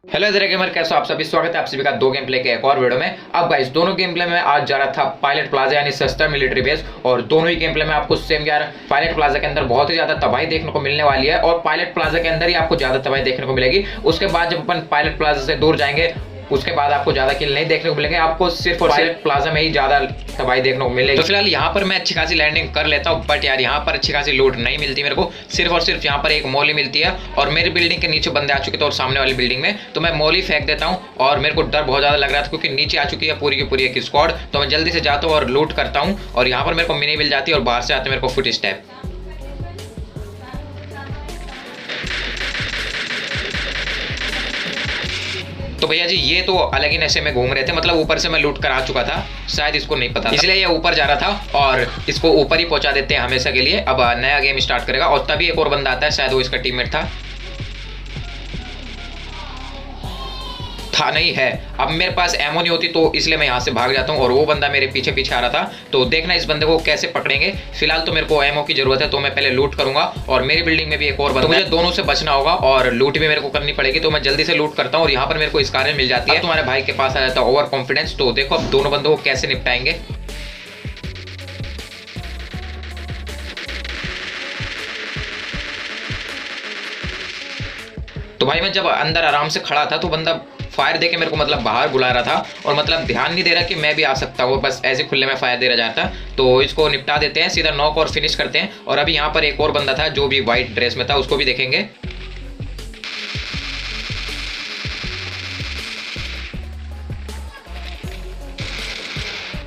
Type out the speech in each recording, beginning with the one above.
Hello जरा gamer, कैसे हो आप सभी। स्वागत है आप सभी का दो गेम प्ले के एक और वीडियो में। अब गाइस दोनों गेम प्ले में आज जा रहा था पायलट प्लाजा यानी सस्ता मिलिट्री बेस, और दोनों ही गेम प्ले में आपको सेम यार पायलट प्लाजा के अंदर बहुत ही ज्यादा तबाही देखने को मिलने वाली है, और पायलट प्लाजा के अंदर ही आपको ज्यादा तबाही देखने को मिलेगी। उसके बाद जब अपन पायलट प्लाजा से दूर जाएंगे उसके बाद आपको ज्यादा किल नहीं देखने को मिलेंगे, आपको सिर्फ और सिर्फ प्लाजा में ही ज्यादा तबाही देखने को मिलेगी। तो फिलहाल यहाँ पर मैं अच्छी खासी लैंडिंग कर लेता हूँ, बट यार यहाँ पर अच्छी खासी लूट नहीं मिलती मेरे को। सिर्फ और सिर्फ यहाँ पर एक मौली मिलती है, और मेरी बिल्डिंग के नीचे बंदे आ चुके थे और सामने वाली बिल्डिंग में, तो मैं मौली फेंक देता हूँ। और मेरे को डर बहुत ज्यादा लग रहा था क्योंकि नीचे आ चुकी है पूरी की पूरी एक स्क्वाड, तो मैं जल्दी से जाता हूँ और लूट करता हूँ। और यहाँ पर मेरे को मिनी मिल जाती है और बाहर से आते मेरे को फुट स्टेप। तो भैया जी ये तो अलग ही नशे में घूम रहे थे, मतलब ऊपर से मैं लूट कर आ चुका था, शायद इसको नहीं पता, इसलिए ये ऊपर जा रहा था और इसको ऊपर ही पहुंचा देते हैं हमेशा के लिए। अब नया गेम स्टार्ट करेगा और तभी एक और बंदा आता है, शायद वो इसका टीममेट था नहीं है। अब मेरे पास एमो नहीं होती तो इसलिए मैं यहाँ से भाग जाता हूँ, और वो बंदा मेरे पीछे पीछे आ रहा था। तो देखना इस बंदे को कैसे पकड़ेंगे। फिलहाल तो मेरे को एमो की जरूरत है, तो मैं पहले लूट करूंगा। और मेरी बिल्डिंग में भी एक और बंदा, तो मुझे दोनों से बचना होगा और लूट भी मेरे को करनी पड़ेगी, तो मैं जल्दी से लूट करता हूँ। और यहाँ पर मेरे को इस कारण मिल जाती है, तुम्हारे भाई के पास आ जाता है ओवर कॉन्फिडेंस। तो देखो अब दोनों बंदों को कैसे निपटाएंगे। तो भाई मैं जब अंदर आराम से खड़ा था तो बंदा फायर देके मेरे को मतलब बाहर बुला रहा था, और मतलब ध्यान नहीं दे रहा कि मैं भी आ सकता हूँ, बस ऐसे खुले में फायर दे रहा जाता। तो इसको निपटा देते हैं, सीधा नॉक और फिनिश करते हैं। और अभी यहाँ पर एक और बंदा था जो भी व्हाइट ड्रेस में था, उसको भी देखेंगे।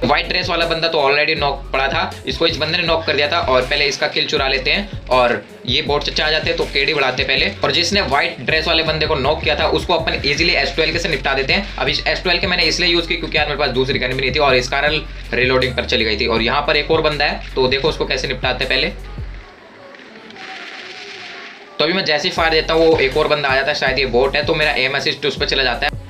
व्हाइट ड्रेस वाला बंदा तो ऑलरेडी नॉक पड़ा था, इसको इस बंदे ने नॉक कर दिया था। और पहले इसका किल चुरा लेते हैं, और ये बोट चचा आ जाते हैं तो केडी बढ़ाते पहले। और जिसने व्हाइट ड्रेस वाले बंदे को नॉक किया था उसको अपन इजीली S12 से निपटा देते हैं। अब इस S12 के मैंने इसलिए यूज की क्योंकि यार मेरे पास दूसरी गन भी नहीं थी, और इस कारण रिलोडिंग पर चली गई थी। और यहाँ पर एक और बंदा है, तो देखो उसको कैसे निपटाते पहले। तो अभी मैं जैसे ही फायर देता हूँ वो एक और बंदा आ जाता है, शायद ये बोट है, तो मेरा एम असिस्ट उस पर चला जाता है।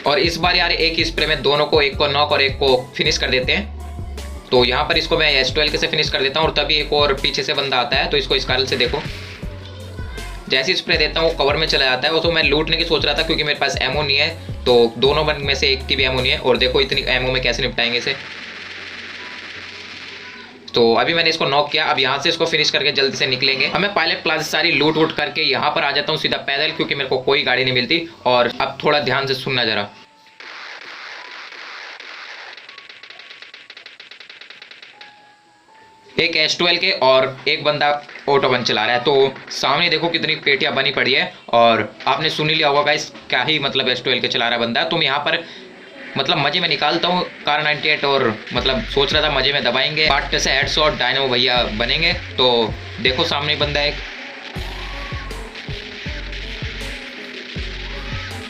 और इस बार यार एक ही स्प्रे में दोनों को, एक को नॉक और एक को फिनिश कर देते हैं। तो यहाँ पर इसको मैं S12 से फिनिश कर देता हूँ, और तभी एक और पीछे से बंदा आता है। तो इसको इस कारण से देखो, जैसे स्प्रे देता हूँ कवर में चला जाता है। वो तो मैं लूटने की सोच रहा था क्योंकि मेरे पास एमो नहीं है, तो दोनों बंद में से एक की भी एमो नहीं है। और देखो इतनी एमो में कैसे निपटाएंगे इसे। तो अभी मैंने इसको नॉक किया, अब यहाँ से इसको फिनिश करके जल्दी से निकलेंगे। हमें पायलट प्लाजा सारी लूट वूट करके यहाँ पर आ जाता हूँ सीधा पैदल, क्योंकि मेरे को कोई गाड़ी नहीं मिलती। और अब थोड़ा ध्यान से सुनना जरा। एक S12 के और एक बंदा ऑटो गन चला रहा है। तो सामने देखो कितनी पेटियां बनी पड़ी है, और आपने सुन ही लिया होगा गाइस क्या ही मतलब S12 के चला रहा बंदा। तुम यहाँ पर मतलब मजे में निकालता हूँ कार 98, और मतलब सोच रहा था मजे में दबाएंगे, पार्ट से हेडशॉट डायनो भैया बनेंगे। तो देखो सामने बंदा है,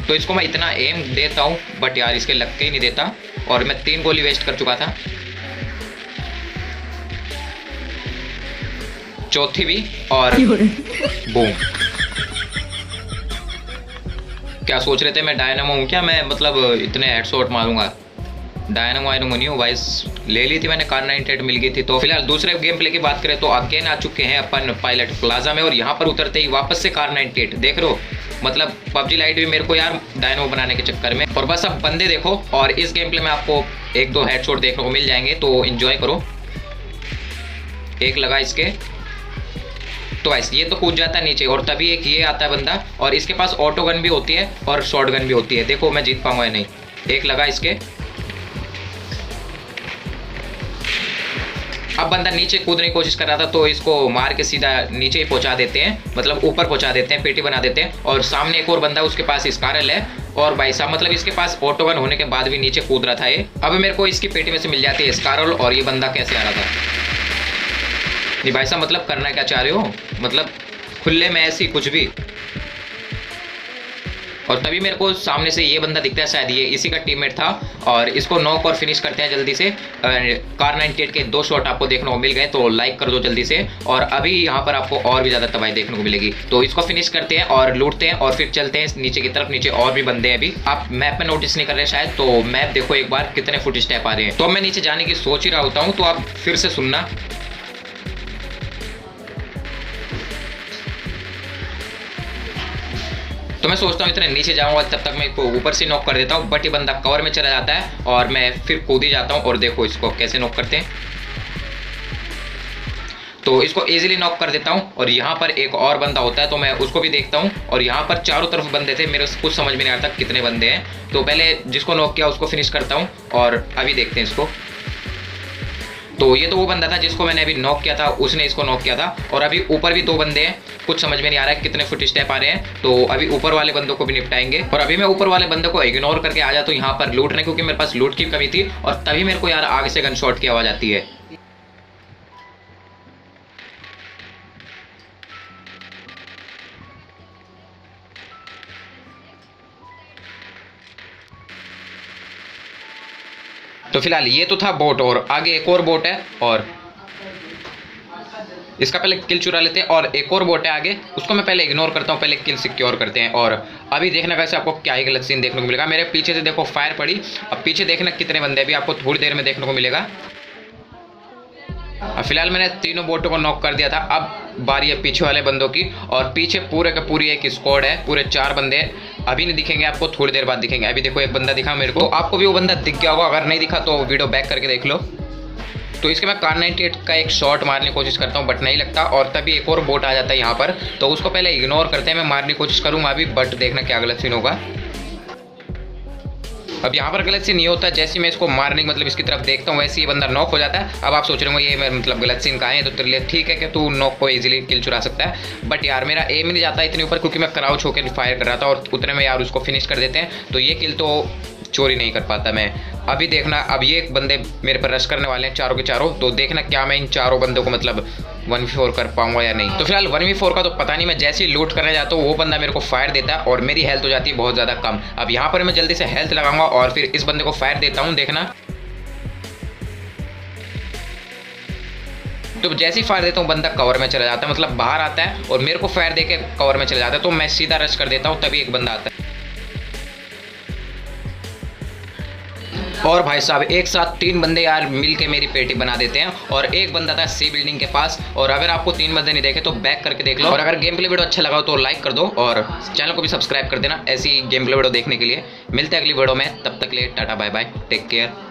तो इसको मैं इतना एम देता हूँ बट यार इसके लग के ही नहीं देता, और मैं 3 गोली वेस्ट कर चुका था, चौथी भी, और बूम। क्या सोच रहे थे मैं डायनामो हूँ क्या, मैं मतलब इतने हेडशॉट मारूंगा। डायनामो आयनामो नहीं हूँ भाई, ले ली थी मैंने, कार 98 मिल गई थी। तो फिलहाल दूसरे गेम प्ले की बात करें तो अगेन आ चुके हैं अपन पायलट प्लाजा में, और यहाँ पर उतरते ही वापस से कार 98 देख रहे हो। मतलब PUBG लाइट भी मेरे को यार डायनामो बनाने के चक्कर में। और बस अब बंदे देखो, और इस गेम प्ले में आपको 1-2 हेडशॉट देखने को मिल जाएंगे, तो एंजॉय करो। एक लगा इसके, तो ऐसे ये तो कूद जाता है नीचे, और तभी एक ये आता है बंदा, और इसके पास ऑटो गन भी होती है और शॉर्ट गन भी होती है। देखो मैं जीत पाऊंगा या नहीं। एक लगा इसके, अब बंदा नीचे कूदने की कोशिश कर रहा था, तो इसको मार के सीधा नीचे ही पहुंचा देते हैं, मतलब ऊपर पहुंचा देते हैं, पेटी बना देते हैं। और सामने एक और बंदा, उसके पास स्कारल है, और भाई साहब मतलब इसके पास ऑटो गन होने के बाद भी नीचे कूद रहा था ये। अब मेरे को इसकी पेटी में से मिल जाती है स्कारल, और ये बंदा कैसे आ रहा था। नहीं भाई साहब मतलब करना क्या चाह रहे हो, मतलब खुले में ऐसी कुछ भी। और तभी मेरे को सामने से ये बंदा दिखता है, शायद ये इसी का टीममेट था, और इसको नॉक और फिनिश करते हैं जल्दी से। कार 98 के 2 शॉट आपको देखने को मिल गए, तो लाइक कर दो जल्दी से। और अभी यहाँ पर आपको और भी ज़्यादा तबाही देखने को मिलेगी, तो इसको फिनिश करते हैं और लूटते हैं, और फिर चलते हैं नीचे की तरफ। नीचे और भी बंदे हैं, अभी आप मैप में नोटिस नहीं कर रहे शायद, तो मैप देखो एक बार कितने फुट स्टेप आ रहे हैं। तो मैं नीचे जाने की सोच ही रहा होता हूँ, तो आप फिर से सुनना। तो मैं सोचता हूँ इतने नीचे जाऊंगा, तब तक मैं इसको ऊपर से नॉक कर देता हूँ, बट ये बंदा कवर में चला जाता है और मैं फिर कूद ही जाता हूँ। और देखो इसको कैसे नॉक करते हैं, तो इसको इजीली नॉक कर देता हूँ। और यहाँ पर एक और बंदा होता है तो मैं उसको भी देखता हूँ, और यहाँ पर चारों तरफ बंदे थे, मेरे कुछ समझ में नहीं आता कितने बंदे हैं। तो पहले जिसको नॉक किया उसको फिनिश करता हूँ और अभी देखते हैं इसको। तो ये तो वो बंदा था जिसको मैंने अभी नॉक किया था, उसने इसको नॉक किया था। और अभी ऊपर भी 2 बंदे हैं, कुछ समझ में नहीं आ रहा है कितने फुट स्टेप आ रहे हैं। तो अभी ऊपर वाले बंदों को भी निपटाएंगे। और अभी मैं ऊपर वाले बंदे को इग्नोर करके आ जाता हूँ यहाँ पर लूटने, क्योंकि मेरे पास लूट की कमी थी। और तभी मेरे को यार आगे से गन शॉट की आवाज आती है। तो फिलहाल ये तो था बोट, और आगे एक और बोट है, और इसका पहले किल चुरा लेते हैं। और एक और बोट है आगे, उसको मैं पहले इग्नोर करता हूँ, पहले किल सिक्योर करते हैं। और अभी देखना कैसे आपको क्या ही गलत सीन देखने को मिलेगा। मेरे पीछे से देखो फायर पड़ी, अब पीछे देखना कितने बंदे अभी आपको थोड़ी देर में देखने को मिलेगा। फिलहाल मैंने तीनों बोटों को नॉक कर दिया था, अब बारी है पीछे वाले बंदों की। और पीछे पूरे का पूरी एक स्क्वाड है, पूरे 4 बंदे। अभी नहीं दिखेंगे आपको, थोड़ी देर बाद दिखेंगे। अभी देखो एक बंदा दिखा मेरे को, तो आपको भी वो बंदा दिख गया होगा, अगर नहीं दिखा तो वीडियो बैक करके देख लो। तो इसके मैं कार 98 का एक शॉट मारने की कोशिश करता हूँ बट नहीं लगता। और तभी एक और बोट आ जाता है यहाँ पर, तो उसको पहले इग्नोर करते हैं, मैं मारने की कोशिश करूँगा अभी, बट देखना क्या गलत सीन होगा। अब यहाँ पर गलत सीन ये होता है, जैसे मैं इसको मारने की मतलब इसकी तरफ देखता हूँ वैसे ये बंदा नॉक हो जाता है। अब आप सोच रहे हो ये मैं मतलब गलत सीन कहाँ है, तो तेरे लिए ठीक है कि तू नॉक को इजीली किल चुरा सकता है, बट यार मेरा एम नहीं जाता इतने ऊपर, क्योंकि मैं क्राउच होकर फायर कर रहा था और उतने में यार उसको फिनिश कर देते हैं, तो ये किल तो चोरी नहीं कर पाता मैं। अभी देखना, अब ये बंदे मेरे पर रश करने वाले हैं चारों के चारों, तो देखना क्या मैं इन चारों बंदों को मतलब 1v4 कर पाऊंगा या नहीं। तो फिलहाल 1v4 का तो पता नहीं, मैं जैसे ही लूट करने जाता हूँ वो बंदा मेरे को फायर देता है और मेरी हेल्थ हो जाती है बहुत ज़्यादा कम। अब यहाँ पर मैं जल्दी से हेल्थ लगाऊंगा और फिर इस बंदे को फायर देता हूँ, देखना। तो जैसे ही फायर देता हूँ बंदा कवर में चला जाता है, मतलब बाहर आता है और मेरे को फायर देके कवर में चला जाता है, तो मैं सीधा रश कर देता हूँ, तभी एक बंदा आता है। और भाई साहब एक साथ 3 बंदे यार मिल के मेरी पेटी बना देते हैं, और एक बंदा था सी बिल्डिंग के पास। और अगर आपको 3 बंदे नहीं देखे तो बैक करके देख लो, और अगर गेम प्ले वीडियो अच्छा लगा तो लाइक कर दो और चैनल को भी सब्सक्राइब कर देना ऐसी गेम प्ले वीडियो देखने के लिए। मिलते हैं अगली वीडियो में, तब तक के लिए tata bye bye, take care.